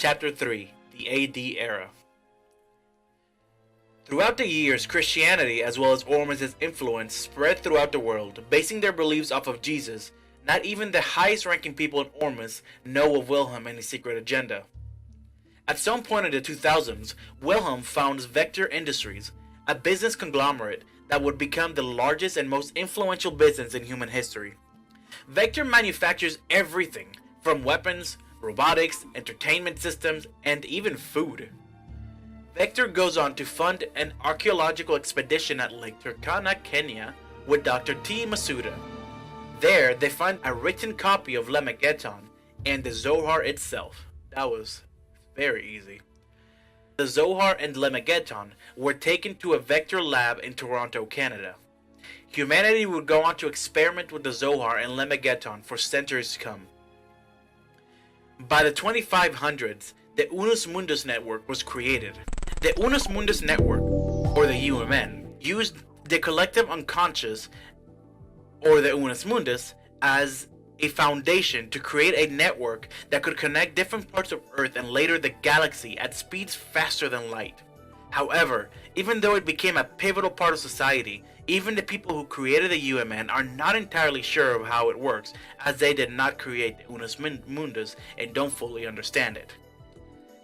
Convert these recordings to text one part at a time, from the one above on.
Chapter 3: The AD Era. Throughout the years, Christianity as well as Ormus's influence spread throughout the world, basing their beliefs off of Jesus. Not even the highest ranking people in Ormus know of Wilhelm and his secret agenda. At some point in the 2000s, Wilhelm founds Vector Industries, a business conglomerate that would become the largest and most influential business in human history. Vector manufactures everything from weapons, robotics, entertainment systems, and even food. Vector goes on to fund an archaeological expedition at Lake Turkana, Kenya, with Dr. T. Masuda. There, they find a written copy of Lemmegeton and the Zohar itself. That was very easy. The Zohar and Lemmegeton were taken to a Vector lab in Toronto, Canada. Humanity would go on to experiment with the Zohar and Lemmegeton for centuries to come. By the 2500s, the Unus Mundus network was created. The Unus Mundus network, or the UMN, used the collective unconscious, or the Unus Mundus, as a foundation to create a network that could connect different parts of Earth and later the galaxy at speeds faster than light. However, even though it became a pivotal part of society, even the people who created the UMN are not entirely sure of how it works, as they did not create the Unus Mundus and don't fully understand it.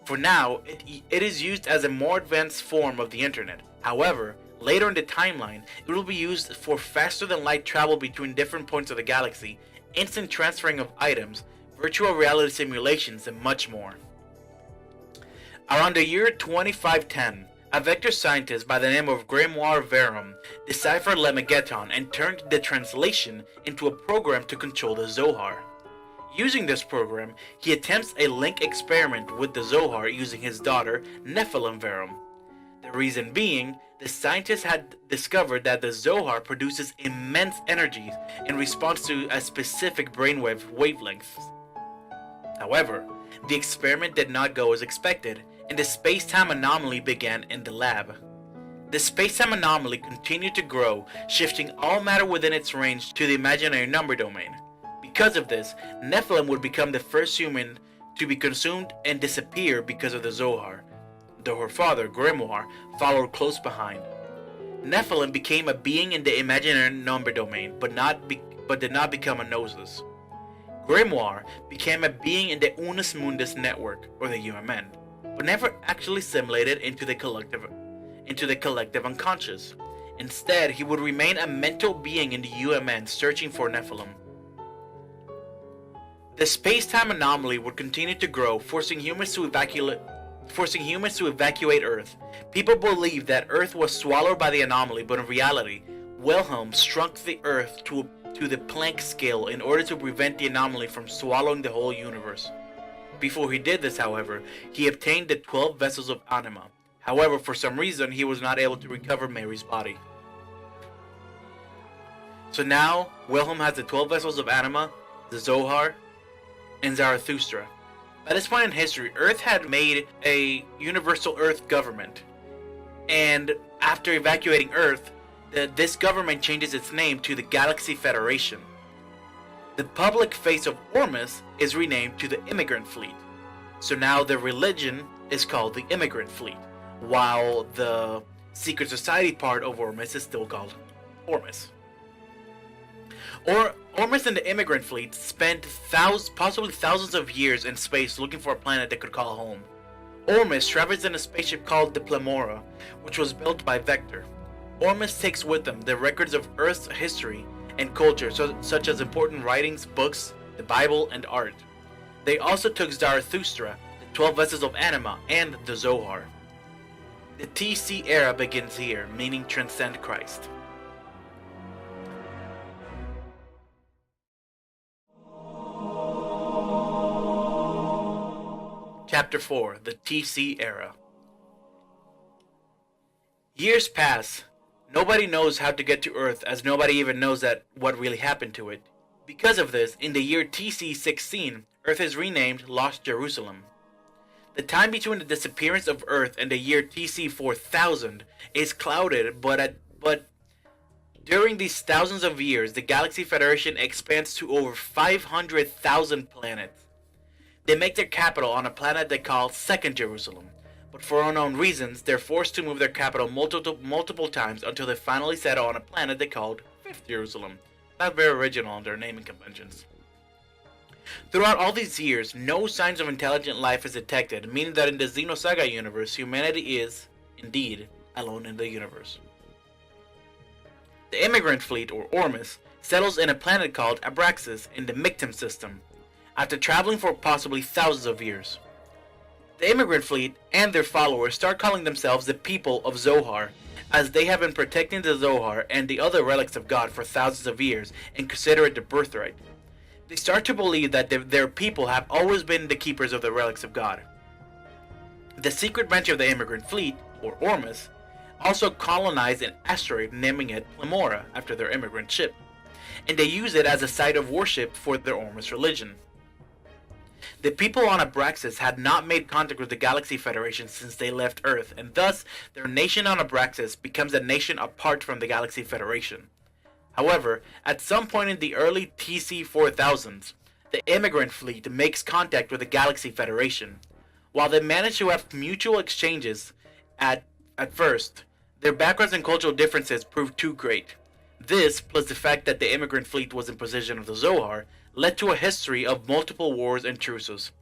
For now, it is used as a more advanced form of the internet. However, later in the timeline, it will be used for faster than light travel between different points of the galaxy, instant transferring of items, virtual reality simulations, and much more. Around the year 2510, a Vector scientist by the name of Grimoire Verum deciphered Lemmegeton and turned the translation into a program to control the Zohar. Using this program, he attempts a link experiment with the Zohar using his daughter, Nephilim Verum. The reason being, the scientist had discovered that the Zohar produces immense energies in response to a specific brainwave wavelengths. However, the experiment did not go as expected, and the space-time anomaly began in the lab. The space-time anomaly continued to grow, shifting all matter within its range to the imaginary number domain. Because of this, Nephilim would become the first human to be consumed and disappear because of the Zohar, though her father, Grimoire, followed close behind. Nephilim became a being in the imaginary number domain, but did not become a Gnosis. Grimoire became a being in the Unus Mundus network, or the UMN, but never actually assimilated into the collective unconscious. Instead, he would remain a mental being in the UMN searching for Nephilim. The space-time anomaly would continue to grow, forcing humans to evacuate Earth. People believed that Earth was swallowed by the anomaly, but in reality, Wilhelm shrunk the Earth to the Planck scale in order to prevent the anomaly from swallowing the whole universe. Before he did this, however, he obtained the 12 vessels of anima. However, for some reason, he was not able to recover Mary's body. So now, Wilhelm has the 12 vessels of anima, the Zohar, and Zarathustra. By this point in history, Earth had made a universal Earth government. And after evacuating Earth, this government changes its name to the Galaxy Federation. The public face of Ormus is renamed to the Immigrant Fleet. So now the religion is called the Immigrant Fleet, while the secret society part of Ormus is still called Ormus. Ormus and the Immigrant Fleet spent possibly thousands of years in space looking for a planet they could call home. Ormus travels in a spaceship called the Plemora, which was built by Vector. Ormus takes with them the records of Earth's history and culture, such as important writings, books, the Bible, and art. They also took Zarathustra, the 12 vessels of anima, and the Zohar. The TC era begins here, meaning Transcend Christ. Chapter 4: The TC Era. Years pass. Nobody knows how to get to Earth, as nobody even knows what really happened to it. Because of this, in the year TC 16, Earth is renamed Lost Jerusalem. The time between the disappearance of Earth and the year TC 4000 is clouded, but during these thousands of years, the Galaxy Federation expands to over 500,000 planets. They make their capital on a planet they call Second Jerusalem, but for unknown reasons, they're forced to move their capital multiple times until they finally settle on a planet they called Fifth Jerusalem. Not very original in their naming conventions. Throughout all these years, no signs of intelligent life is detected, meaning that in the Xenosaga universe, humanity is, indeed, alone in the universe. The immigrant fleet, or Ormus, settles in a planet called Abraxas in the Mictum system, after traveling for possibly thousands of years. The immigrant fleet and their followers start calling themselves the people of Zohar, as they have been protecting the Zohar and the other relics of God for thousands of years and consider it their birthright. They start to believe that their people have always been the keepers of the relics of God. The secret branch of the immigrant fleet, or Ormus, also colonized an asteroid, naming it Plemora after their immigrant ship, and they use it as a site of worship for their Ormus religion. The people on Abraxas had not made contact with the Galaxy Federation since they left Earth, and thus their nation on Abraxas becomes a nation apart from the Galaxy Federation. However, at some point in the early TC 4000s, the immigrant fleet makes contact with the Galaxy Federation. While they manage to have mutual exchanges at first, their backgrounds and cultural differences proved too great. This, plus the fact that the immigrant fleet was in possession of the Zohar, led to a history of multiple wars and truces.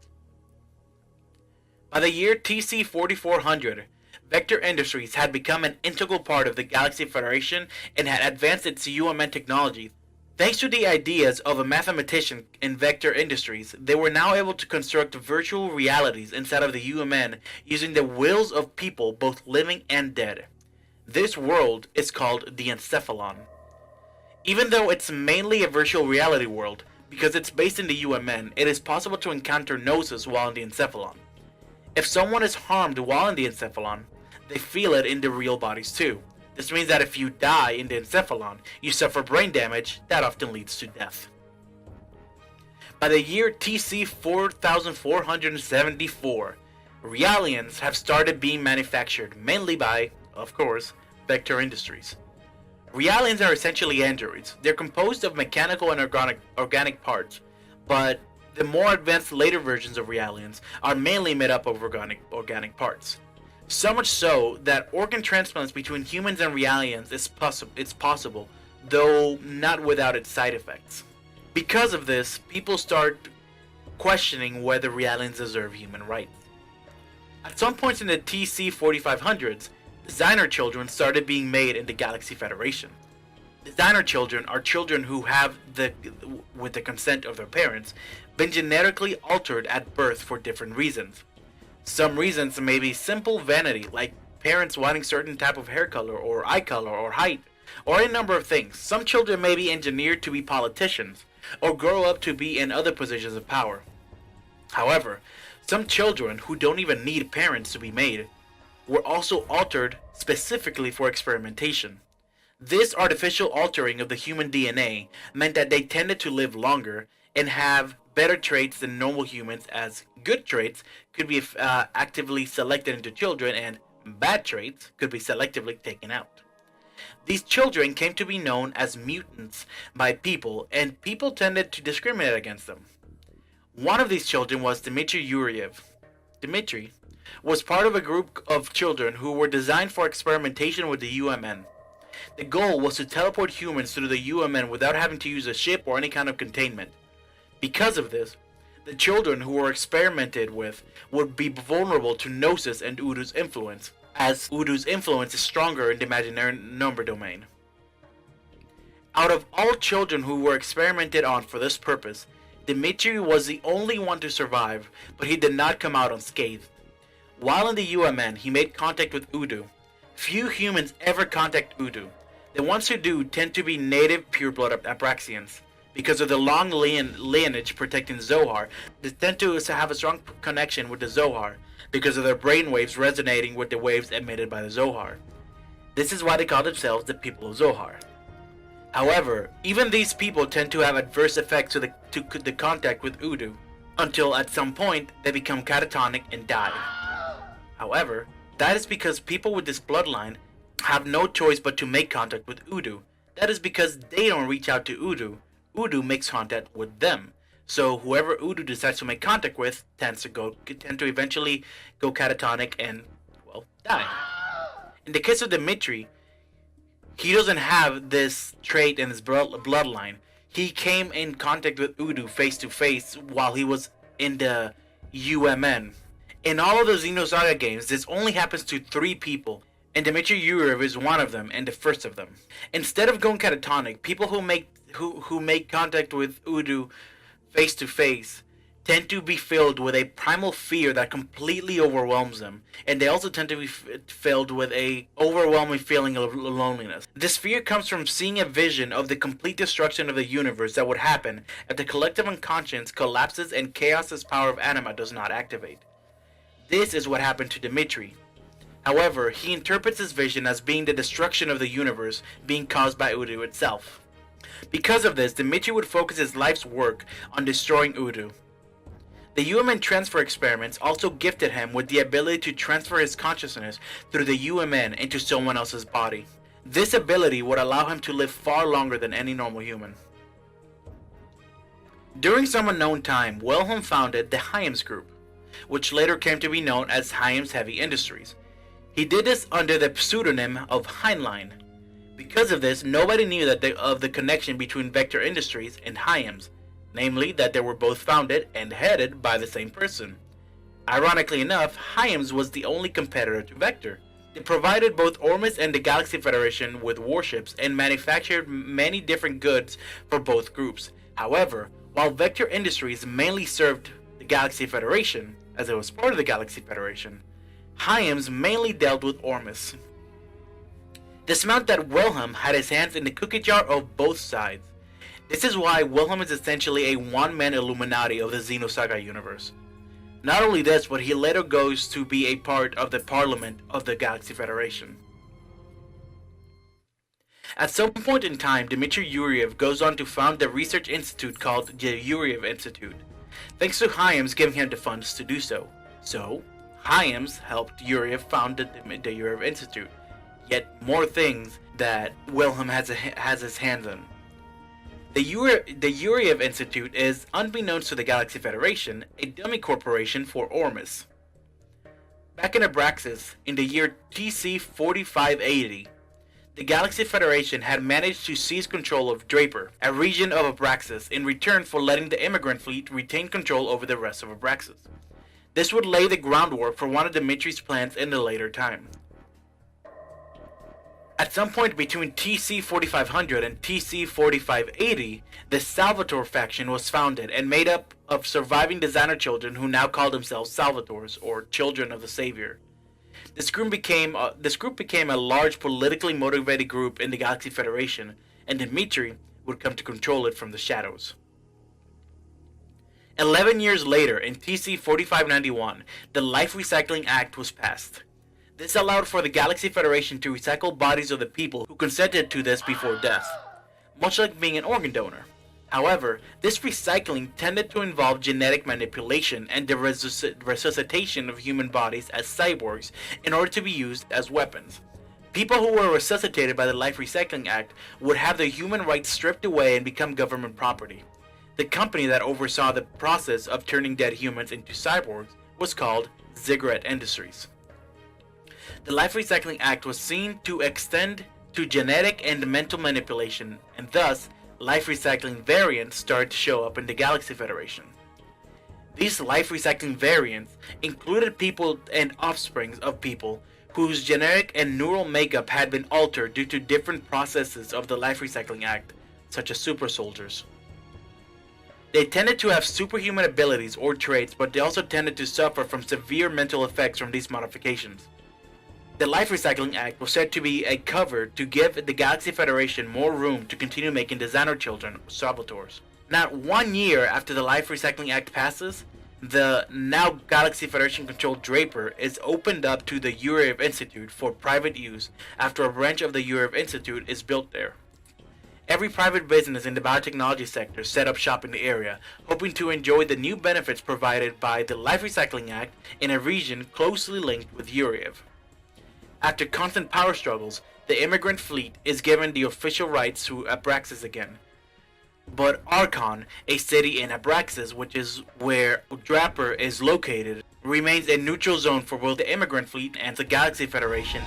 By the year TC 4400, Vector Industries had become an integral part of the Galaxy Federation and had advanced its UMN technology. Thanks to the ideas of a mathematician in Vector Industries, they were now able to construct virtual realities inside of the UMN using the wills of people both living and dead. This world is called the Encephalon. Even though it's mainly a virtual reality world, because it's based in the UMN, it is possible to encounter gnosis while in the Encephalon. If someone is harmed while in the Encephalon, they feel it in their real bodies too. This means that if you die in the Encephalon, you suffer brain damage that often leads to death. By the year TC 4474, Realians have started being manufactured, mainly by, of course, Vector Industries. Realians are essentially androids. They're composed of mechanical and organic parts, but the more advanced later versions of Realians are mainly made up of organic parts. So much so that organ transplants between humans and Realians is possible, though not without its side effects. Because of this, people start questioning whether Realians deserve human rights. At some points in the TC 4500s, designer children started being made in the Galaxy Federation. Designer children are children who have, with the consent of their parents, been genetically altered at birth for different reasons. Some reasons may be simple vanity, like parents wanting certain type of hair color or eye color or height, or a number of things. Some children may be engineered to be politicians, or grow up to be in other positions of power. However, some children who don't even need parents to be made were also altered specifically for experimentation. This artificial altering of the human DNA meant that they tended to live longer and have better traits than normal humans, as good traits could be actively selected into children and bad traits could be selectively taken out. These children came to be known as mutants by people, and people tended to discriminate against them. One of these children was Dmitry Yuriev. Dmitry was part of a group of children who were designed for experimentation with the UMN. The goal was to teleport humans through the UMN without having to use a ship or any kind of containment. Because of this, the children who were experimented with would be vulnerable to Gnosis and Udu's influence, as Udu's influence is stronger in the imaginary number domain. Out of all children who were experimented on for this purpose, Dmitry was the only one to survive, but he did not come out unscathed. While in the UMN, he made contact with Udu. Few humans ever contact Udu. The ones who do tend to be native pureblood Abraxians. Because of the long lineage protecting Zohar, they tend to have a strong connection with the Zohar, because of their brainwaves resonating with the waves emitted by the Zohar. This is why they call themselves the people of Zohar. However, even these people tend to have adverse effects to the contact with Udu, until at some point they become catatonic and die. However, that is because people with this bloodline have no choice but to make contact with Udu. That is because they don't reach out to Udu. Udu makes contact with them. So whoever Udo decides to make contact with tend to eventually go catatonic and, well, die. In the case of Dimitri, he doesn't have this trait in his bloodline. He came in contact with Udo face to face while he was in the UMN. In all of the Xenosaga games, this only happens to 3 people, and Dmitry Yuriev is one of them and the first of them. Instead of going catatonic, people who make contact with Udo face to face tend to be filled with a primal fear that completely overwhelms them, and they also tend to be filled with a overwhelming feeling of loneliness. This fear comes from seeing a vision of the complete destruction of the universe that would happen if the collective unconscious collapses and chaos's power of anima does not activate. This is what happened to Dimitri. However, he interprets his vision as being the destruction of the universe being caused by Udo itself. Because of this, Dimitri would focus his life's work on destroying Udo. The UMN transfer experiments also gifted him with the ability to transfer his consciousness through the UMN into someone else's body. This ability would allow him to live far longer than any normal human. During some unknown time, Wilhelm founded the Hyams Group, which later came to be known as Hyams Heavy Industries. He did this under the pseudonym of Heinlein. Because of this, nobody knew of the connection between Vector Industries and Hyams, namely that they were both founded and headed by the same person. Ironically enough, Hyams was the only competitor to Vector. They provided both Ormus and the Galaxy Federation with warships and manufactured many different goods for both groups. However, while Vector Industries mainly served the Galaxy Federation, as it was part of the Galaxy Federation, Hyams mainly dealt with Ormus. This meant that Wilhelm had his hands in the cookie jar of both sides. This is why Wilhelm is essentially a one-man Illuminati of the Xenosaga universe. Not only this, but he later goes to be a part of the Parliament of the Galaxy Federation. At some point in time, Dmitry Yuriev goes on to found the research institute called the Yuriev Institute, thanks to Hyams giving him the funds to do so. So, Hyams helped Yuriev found the Yuriev Institute, yet more things that Wilhelm has his hands in. The Yuriev Institute is, unbeknownst to the Galaxy Federation, a dummy corporation for Ormus. Back in Abraxas, in the year TC 4580, the Galaxy Federation had managed to seize control of Draper, a region of Abraxas, in return for letting the immigrant fleet retain control over the rest of Abraxas. This would lay the groundwork for one of Dimitri's plans in a later time. At some point between TC 4500 and TC 4580, the Salvatore faction was founded and made up of surviving designer children who now call themselves Salvatores, or Children of the Savior. This group became a large politically motivated group in the Galaxy Federation, and Dimitri would come to control it from the shadows. 11 years later, in TC 4591, the Life Recycling Act was passed. This allowed for the Galaxy Federation to recycle bodies of the people who consented to this before death, much like being an organ donor. However, this recycling tended to involve genetic manipulation and the resuscitation of human bodies as cyborgs in order to be used as weapons. People who were resuscitated by the Life Recycling Act would have their human rights stripped away and become government property. The company that oversaw the process of turning dead humans into cyborgs was called Ziggurat Industries. The Life Recycling Act was seen to extend to genetic and mental manipulation, and thus, life recycling variants started to show up in the Galaxy Federation. These life recycling variants included people and offsprings of people whose genetic and neural makeup had been altered due to different processes of the Life Recycling Act, such as super soldiers. They tended to have superhuman abilities or traits, but they also tended to suffer from severe mental effects from these modifications. The Life Recycling Act was said to be a cover to give the Galaxy Federation more room to continue making designer children, Salvatores. Not 1 year after the Life Recycling Act passes, the now Galaxy Federation controlled Draper is opened up to the Yuriev Institute for private use after a branch of the Yuriev Institute is built there. Every private business in the biotechnology sector set up shop in the area, hoping to enjoy the new benefits provided by the Life Recycling Act in a region closely linked with Yuriev. After constant power struggles, the immigrant fleet is given the official rights to Abraxas again. But Archon, a city in Abraxas, which is where Draper is located, remains a neutral zone for both the immigrant fleet and the Galaxy Federation,